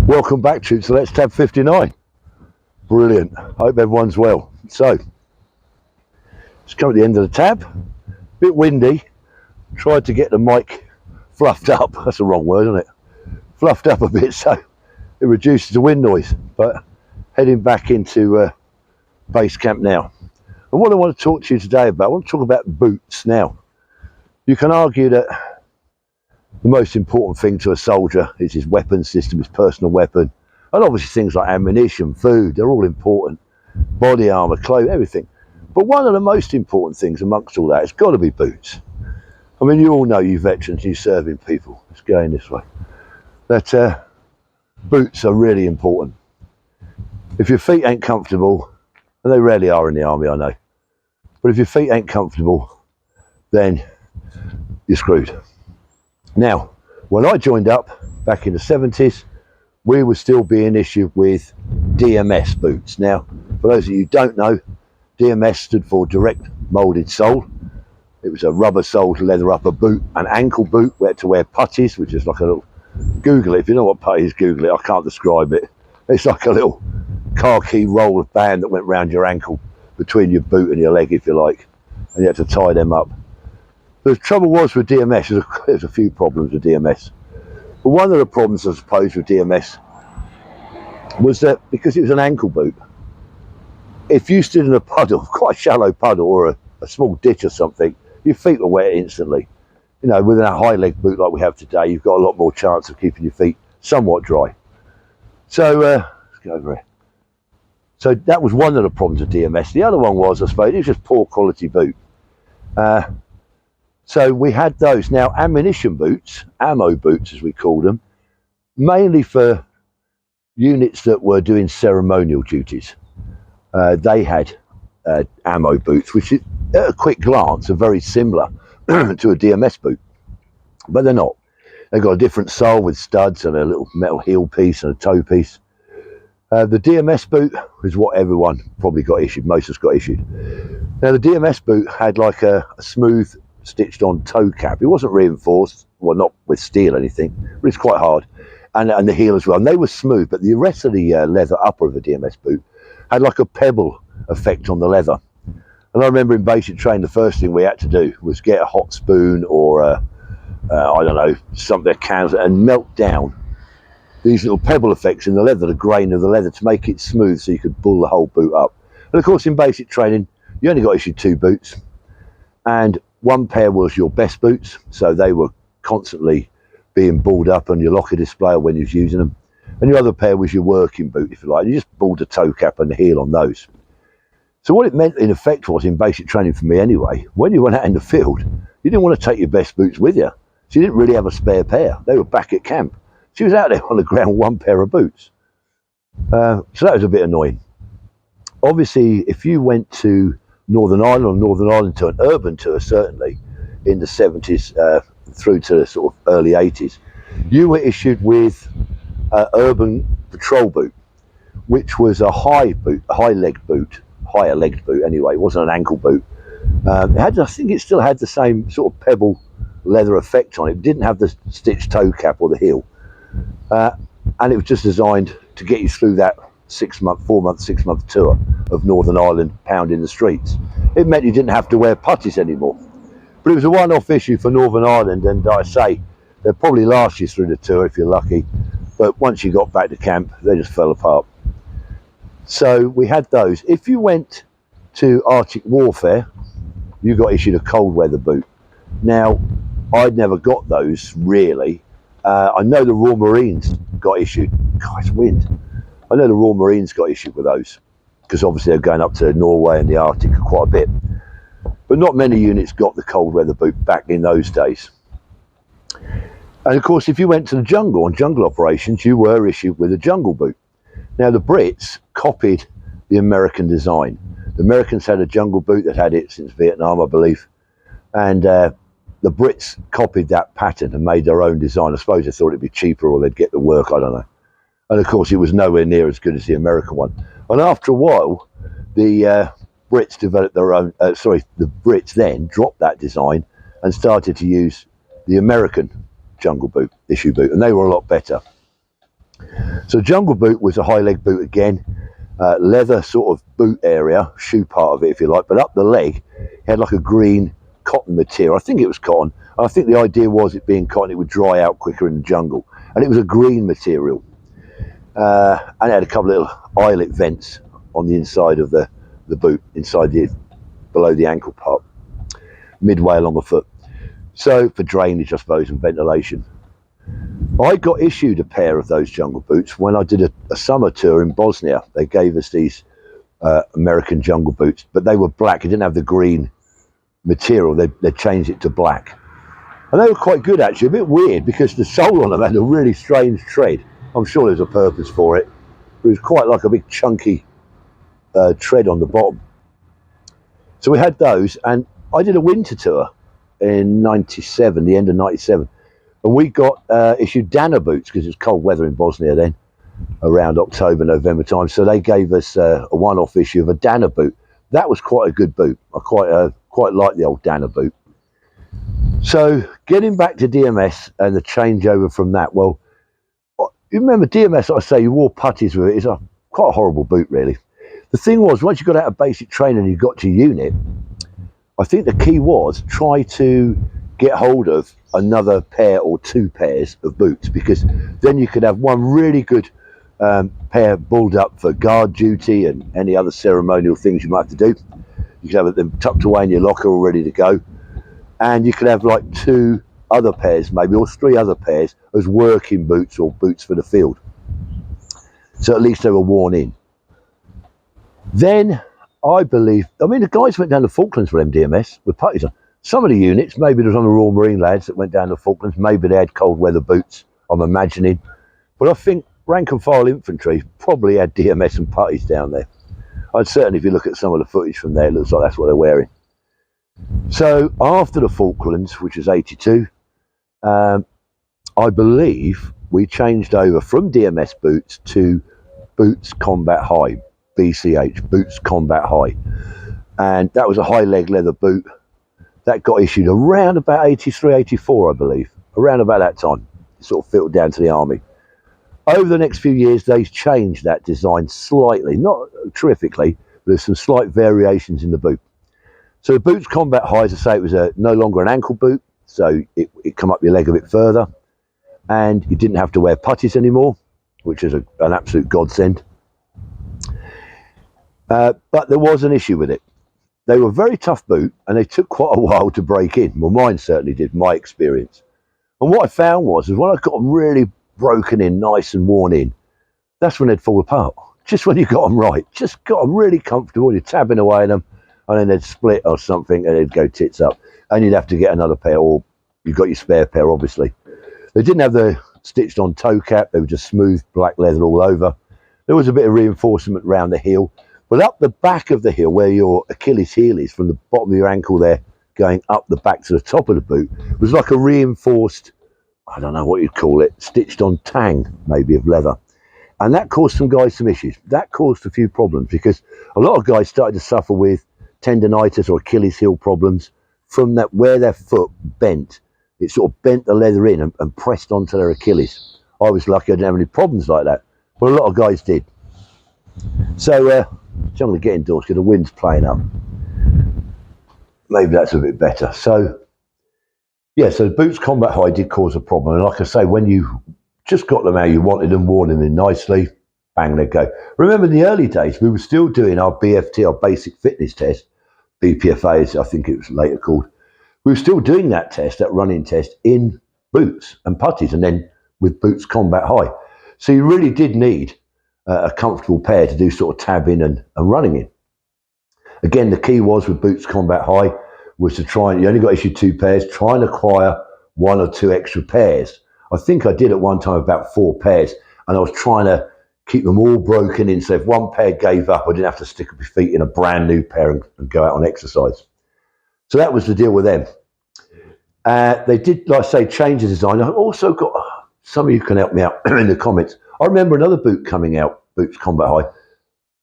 Welcome back, troops. So let's tab 59. Brilliant. Hope everyone's well. So, it's come at the end of the tab. Bit windy. Tried to get the mic fluffed up. That's the wrong word, isn't it? Fluffed up a bit so it reduces the wind noise. But heading back into base camp now. And what I want to talk to you today about, I want to talk about boots. Now, you can argue that the most important thing to a soldier is his weapon system, his personal weapon, and obviously things like ammunition, food, they're all important. Body armour, clothes, everything. But one of the most important things amongst all that has got to be boots. I mean, you all know, you veterans, you serving people, it's going this way, that boots are really important. If your feet ain't comfortable, and they rarely are in the army, I know, but if your feet ain't comfortable, then you're screwed. Now, when I joined up back in the 70s, we were still being issued with DMS boots. Now, for those of you who don't know, DMS stood for direct moulded sole. It was a rubber soled leather upper boot, an ankle boot. We had to wear puttees, which is like a little, Google it, if you know what putty is, Google it, I can't describe it. It's like a little khaki roll of band that went round your ankle between your boot and your leg, if you like, and you had to tie them up. The trouble was with DMS, there's a few problems with DMS. But one of the problems, I suppose, with DMS was that because it was an ankle boot, if you stood in a puddle, quite a shallow puddle, or a small ditch or something, your feet were wet instantly. You know, with a high leg boot like we have today, you've got a lot more chance of keeping your feet somewhat dry. So, let's go over here. So that was one of the problems with DMS. The other one was, I suppose, it was just poor quality boot. So we had those. Now, ammunition boots, ammo boots as we call them, mainly for units that were doing ceremonial duties. They had ammo boots, which at a quick glance are very similar to a DMS boot, but they're not. They've got a different sole with studs and a little metal heel piece and a toe piece. The DMS boot is what everyone probably got issued, most of us got issued. Now, the DMS boot had like a smooth stitched on toe cap. It wasn't reinforced, well, not with steel or anything, but it's quite hard, and the heel as well. And they were smooth, but the rest of the leather upper of a DMS boot had like a pebble effect on the leather. And I remember in basic training, the first thing we had to do was get a hot spoon or I don't know, something, cans, and melt down these little pebble effects in the leather, the grain of the leather, to make it smooth so you could pull the whole boot up. And of course, in basic training, you only got issued 2 boots, and one pair was your best boots, so they were constantly being balled up on your locker display or when you was using them. And your other pair was your working boot, if you like. You just balled the toe cap and the heel on those. So what it meant in effect was, in basic training for me anyway, when you went out in the field, you didn't want to take your best boots with you. So you didn't really have a spare pair. They were back at camp. So you was out there on the ground, 1 pair of boots. So that was a bit annoying. Obviously, if you went to Northern Ireland to an urban tour, certainly in the 70s through to the sort of early 80s, you were issued with urban patrol boot, which was a high boot, a higher legged boot anyway. It wasn't an ankle boot. It had, I think it still had the same sort of pebble leather effect on it. It didn't have the stitched toe cap or the heel, and it was just designed to get you through that 6 month tour of Northern Ireland, pounding the streets. It meant you didn't have to wear puttees anymore. But it was a one-off issue for Northern Ireland, and I say they'll probably last you through the tour if you're lucky, but once you got back to camp, they just fell apart. So we had those. If you went to Arctic warfare, you got issued a cold weather boot. Now, I'd never got those really. I know the Royal Marines got issued. God, it's wind. I know the Royal Marines got issued with those, because obviously they're going up to Norway and the Arctic quite a bit. But not many units got the cold weather boot back in those days. And of course, if you went to the jungle, on jungle operations, you were issued with a jungle boot. Now, the Brits copied the American design. The Americans had a jungle boot that had it since Vietnam, I believe. And the Brits copied that pattern and made their own design. I suppose they thought it'd be cheaper or they'd get the work, I don't know. And of course, it was nowhere near as good as the American one. And after a while, the Brits developed their own, the Brits then dropped that design and started to use the American jungle boot, issue boot, and they were a lot better. So Jungle Boot was a high leg boot again, leather sort of boot area, shoe part of it if you like, but up the leg it had like a green cotton material. I think it was cotton. I think the idea was it being cotton, it would dry out quicker in the jungle. And it was a green material. And it had a couple of little eyelet vents on the inside of the boot, below the ankle part, midway along the foot. So for drainage, I suppose, and ventilation. I got issued a pair of those Jungle Boots when I did a summer tour in Bosnia. They gave us these American Jungle Boots, but they were black. It didn't have the green material. They changed it to black. And they were quite good, actually. A bit weird because the sole on them had a really strange tread. I'm sure there's a purpose for it. But it was quite like a big chunky tread on the bottom. So we had those, and I did a winter tour in 97, the end of 97. And we got issued Dana boots because it was cold weather in Bosnia then, around October, November time. So they gave us a one-off issue of a Dana boot. That was quite a good boot. I quite like the old Dana boot. So getting back to DMS and the changeover from that, well, you remember DMS, I say you wore putties with it. It's quite a horrible boot, really. The thing was, once you got out of basic training and you got to unit, I think the key was try to get hold of another pair or two pairs of boots, because then you could have one really good pair balled up for guard duty and any other ceremonial things you might have to do. You could have them tucked away in your locker all ready to go, and you could have like two other pairs maybe, or three other pairs as working boots or boots for the field, so at least they were worn in. Then I believe, I mean, the guys went down to Falklands for MDMS with putties on. Some of the units, maybe there was on the Royal Marine lads that went down to Falklands, maybe they had cold weather boots, I'm imagining. But I think rank and file infantry probably had DMS and putties down there. I'd certainly, if you look at some of the footage from there, it looks like that's what they're wearing. So after the Falklands, which was 82, I believe we changed over from DMS boots to Boots Combat High, BCH, Boots Combat High. And that was a high leg leather boot. That got issued around about 83, 84, I believe. Around about that time. It sort of filtered down to the army. Over the next few years, they've changed that design slightly. Not terrifically, but there's some slight variations in the boot. So the Boots Combat High, as I say, it was no longer an ankle boot. So it come up your leg a bit further. And you didn't have to wear putties anymore, which is an absolute godsend. But there was an issue with it. They were a very tough boot, and they took quite a while to break in. Well, mine certainly did, my experience. And what I found was when I got them really broken in, nice and worn in, that's when they'd fall apart. Just when you got them right, just got them really comfortable, you're tabbing away at them, and then they'd split or something, and they'd go tits up. And you'd have to get another pair, or you've got your spare pair, obviously. They didn't have the stitched on toe cap, they were just smooth black leather all over. There was a bit of reinforcement around the heel. But up the back of the heel, where your Achilles heel is, from the bottom of your ankle there, going up the back to the top of the boot, was like a reinforced, I don't know what you'd call it, stitched on tang, maybe, of leather. And that caused some guys some issues. That caused a few problems, because a lot of guys started to suffer with tendonitis or Achilles heel problems from that, where their foot bent. It sort of bent the leather in and pressed onto their Achilles. I was lucky I didn't have any problems like that, but a lot of guys did. So, I'm going to get indoors because the wind's playing up. Maybe that's a bit better. So, yeah, so the Boots Combat High did cause a problem. And like I say, when you just got them how you wanted them, worn them in nicely, bang, they go. Remember in the early days, we were still doing our BFT, our basic fitness test, BPFA, as I think it was later called. We were still doing that test, that running test, in boots and putties, and then with Boots Combat High. So you really did need a comfortable pair to do sort of tabbing and running in. Again, the key was with Boots Combat High was to try, and you only got issued two pairs, try and acquire one or two extra pairs. I think I did at one time about 4 pairs, and I was trying to keep them all broken in, so if one pair gave up, I didn't have to stick up my feet in a brand new pair and go out on exercise. So that was the deal with them. They did, like I say, change the design. I've also got, some of you can help me out in the comments. I remember another boot coming out, Boots Combat High.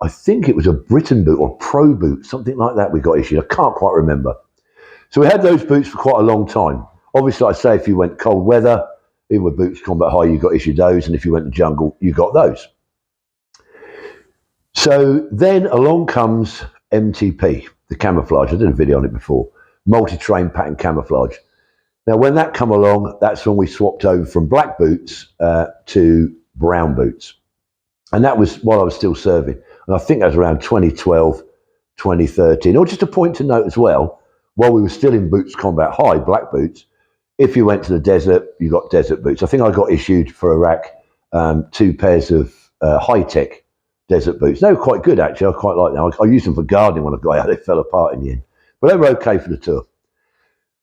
I think it was a Britain boot or Pro boot, something like that we got issued. I can't quite remember. So we had those boots for quite a long time. Obviously, I say if you went cold weather, Even with Boots Combat High, you got issued those, and if you went to jungle, you got those. So then along comes MTP, the camouflage. I did a video on it before. Multi-terrain pattern camouflage. Now, when that come along, that's when we swapped over from black boots to brown boots. And that was while I was still serving. And I think that was around 2012, 2013. Or just a point to note as well, while we were still in Boots Combat High, black boots, if you went to the desert, you got desert boots. I think I got issued for Iraq 2 pairs of high-tech desert boots. They were quite good, actually. I quite like them. I used them for gardening when I got out. They fell apart in the end. But they were okay for the tour.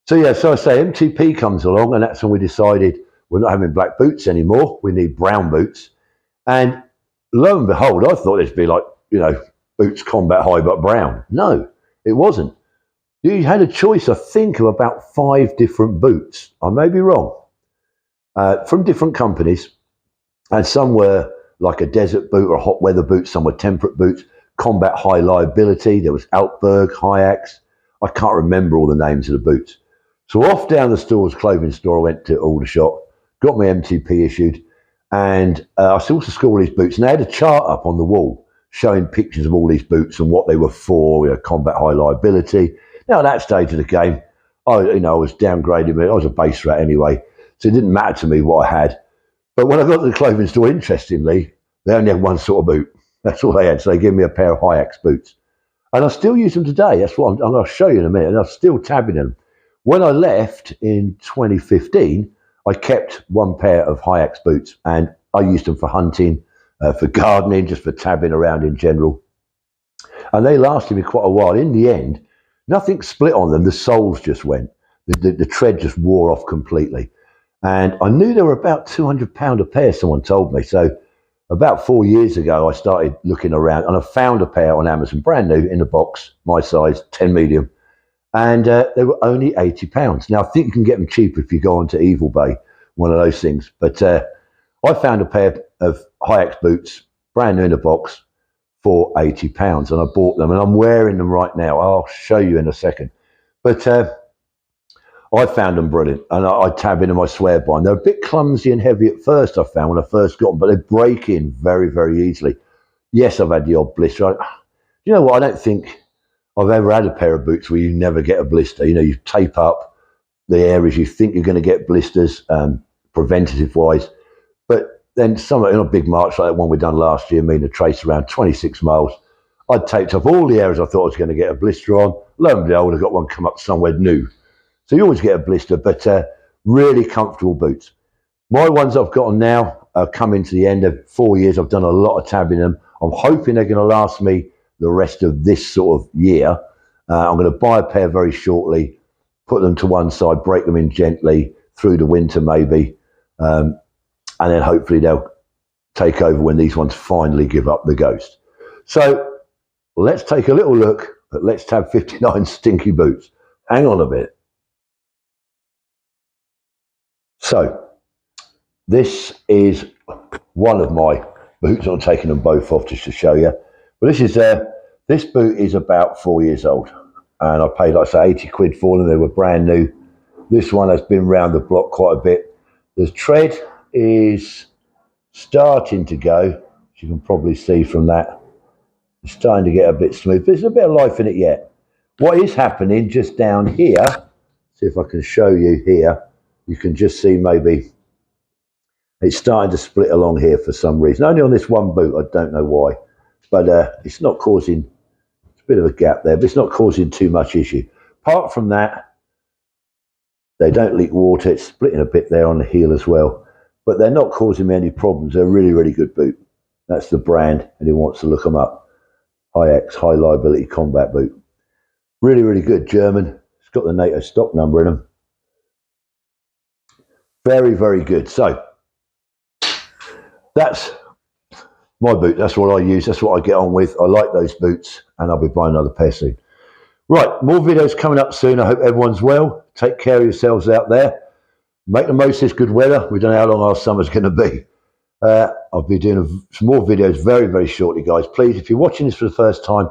So, yeah, so I say MTP comes along, and that's when we decided we're not having black boots anymore. We need brown boots. And lo and behold, I thought it'd be like, Boots Combat High, but brown. No, it wasn't. You had a choice, I think, of about 5 different boots. I may be wrong. From different companies. And some were like a desert boot or a hot weather boot. Some were temperate boots. Combat High liability. There was Altberg, Hayax. I can't remember all the names of the boots. So off down the clothing store, I went to Aldershot, got my MTP issued, and I still to school all these boots. And they had a chart up on the wall showing pictures of all these boots and what they were for, Combat High liability. Now, at that stage of the game, I was downgraded, but I was a base rat anyway, so it didn't matter to me what I had. But when I got to the clothing store, interestingly, they only had one sort of boot. That's all they had, so they gave me a pair of Hayax boots. And I still use them today. That's what I'm going to show you in a minute, and I'm still tabbing them. When I left in 2015, I kept 1 pair of Hayax boots, and I used them for hunting, for gardening, just for tabbing around in general. And they lasted me quite a while. In the end, nothing split on them. The soles just went. The tread just wore off completely. And I knew they were about £200 a pair, someone told me. So about 4 years ago, I started looking around, and I found a pair on Amazon, brand new, in a box, my size, 10 medium. And they were only £80. Now, I think you can get them cheaper if you go onto Evil Bay, one of those things. But I found a pair of Hayax boots, brand new in a box, for £80. And I bought them, and I'm wearing them right now. I'll show you in a second. But I found them brilliant. And I tab in them, I swear by them. They're a bit clumsy and heavy at first, I found, when I first got them. But they break in very, very easily. Yes, I've had the odd blister. You know what? I don't think I've ever had a pair of boots where you never get a blister. You tape up the areas you think you're going to get blisters, preventative-wise. But then in a big march like that one we done last year, me and the Trace around 26 miles, I'd taped up all the areas I thought I was going to get a blister on. Lo and behold, I got one come up somewhere new. So you always get a blister, but really comfortable boots. My ones I've got on now are coming to the end of 4 years. I've done a lot of tabbing them. I'm hoping they're going to last me the rest of this sort of year. I'm going to buy a pair very shortly, put them to one side, break them in gently through the winter maybe, and then hopefully they'll take over when these ones finally give up the ghost. So let's take a little look at Let's Tab 59 Stinky Boots. Hang on a bit. So this is one of my boots. I'm taking them both off just to show you. But this boot is about 4 years old, and I paid, like I say, 80 quid for them. They were brand new. This one has been round the block quite a bit. The tread is starting to go, as you can probably see from that. It's starting to get a bit smooth. There's a bit of life in it yet. What is happening just down here, see if I can show you here, you can just see maybe it's starting to split along here for some reason. Only on this one boot, I don't know why. But it's not causing, it's a bit of a gap there, but it's not causing too much issue. Apart from that, they don't leak water. It's splitting a bit there on the heel as well. But they're not causing me any problems. They're a really, really good boot. That's the brand, and who wants to look them up. Hayax, High Liability Combat Boot. Really, really good. German. It's got the NATO stock number in them. Very, very good. So, that's my boot. That's what I use. That's what I get on with. I like those boots, and I'll be buying another pair soon. Right, more videos coming up soon. I hope everyone's well. Take care of yourselves out there. Make the most of this good weather. We don't know how long our summer's going to be. I'll be doing some more videos very, very shortly, guys. Please, if you're watching this for the first time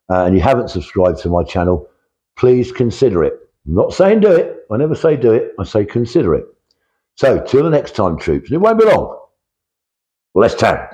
and you haven't subscribed to my channel, please consider it. I'm not saying do it. I never say do it. I say consider it. So, till the next time, troops, and it won't be long. Let's turn.